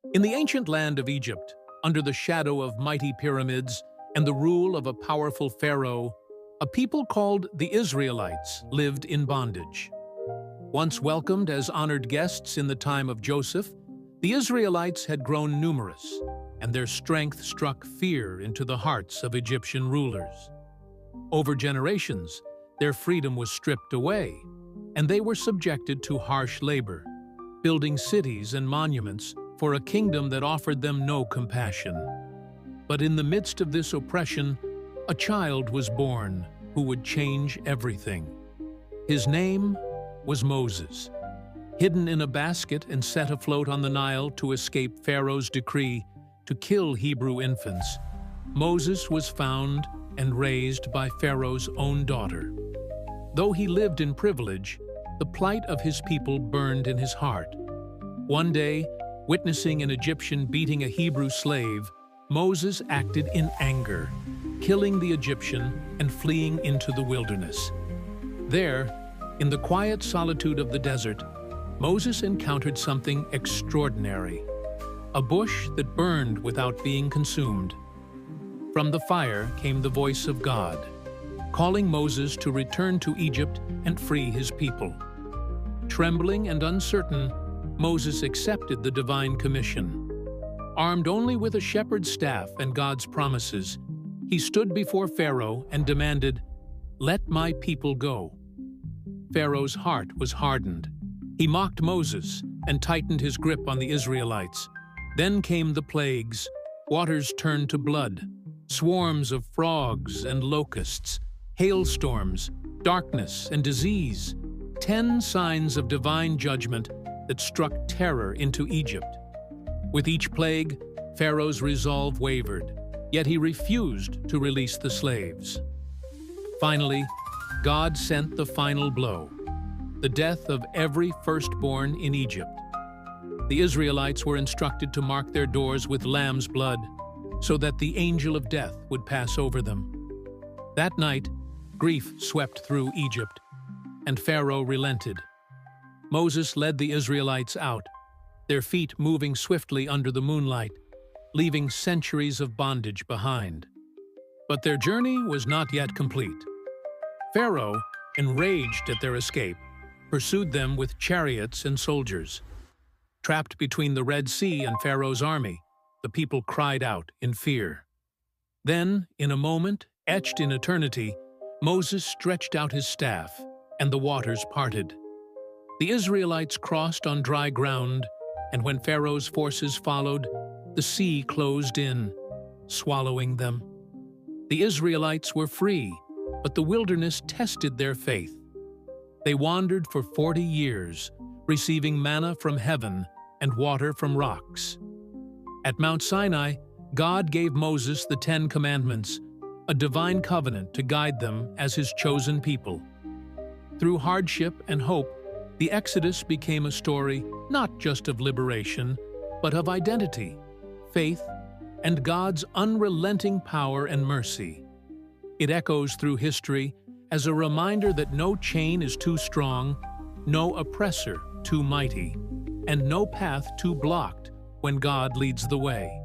In the ancient land of Egypt, under the shadow of mighty pyramids and the rule of a powerful Pharaoh, a people called the Israelites lived in bondage. Once welcomed as honored guests in the time of Joseph, the Israelites had grown numerous, and their strength struck fear into the hearts of Egyptian rulers. Over generations, their freedom was stripped away, and they were subjected to harsh labor, building cities and monuments for a kingdom that offered them no compassion. But in the midst of this oppression, a child was born who would change everything. His name was Moses. Hidden in a basket and set afloat on the Nile to escape Pharaoh's decree to kill Hebrew infants, Moses was found and raised by Pharaoh's own daughter. Though he lived in privilege, the plight of his people burned in his heart. One day, witnessing an Egyptian beating a Hebrew slave, Moses acted in anger, killing the Egyptian and fleeing into the wilderness. There, in the quiet solitude of the desert, Moses encountered something extraordinary, a bush that burned without being consumed. From the fire came the voice of God, calling Moses to return to Egypt and free his people. Trembling and uncertain, Moses accepted the divine commission. Armed only with a shepherd's staff and God's promises, he stood before Pharaoh and demanded, "Let my people go." Pharaoh's heart was hardened. He mocked Moses and tightened his grip on the Israelites. Then came the plagues. Waters turned to blood, swarms of frogs and locusts, hailstorms, darkness and disease, 10 signs of divine judgment that struck terror into Egypt. With each plague, Pharaoh's resolve wavered, yet he refused to release the slaves. Finally, God sent the final blow, the death of every firstborn in Egypt. The Israelites were instructed to mark their doors with lamb's blood, so that the angel of death would pass over them. That night, grief swept through Egypt, and Pharaoh relented. Moses led the Israelites out, their feet moving swiftly under the moonlight, leaving centuries of bondage behind. But their journey was not yet complete. Pharaoh, enraged at their escape, pursued them with chariots and soldiers. Trapped between the Red Sea and Pharaoh's army, the people cried out in fear. Then, in a moment, etched in eternity, Moses stretched out his staff, and the waters parted. The Israelites crossed on dry ground, and when Pharaoh's forces followed, the sea closed in, swallowing them. The Israelites were free, but the wilderness tested their faith. They wandered for 40 years, receiving manna from heaven and water from rocks. At Mount Sinai, God gave Moses the 10 Commandments, a divine covenant to guide them as his chosen people. Through hardship and hope, the Exodus became a story not just of liberation, but of identity, faith, and God's unrelenting power and mercy. It echoes through history as a reminder that no chain is too strong, no oppressor too mighty, and no path too blocked when God leads the way.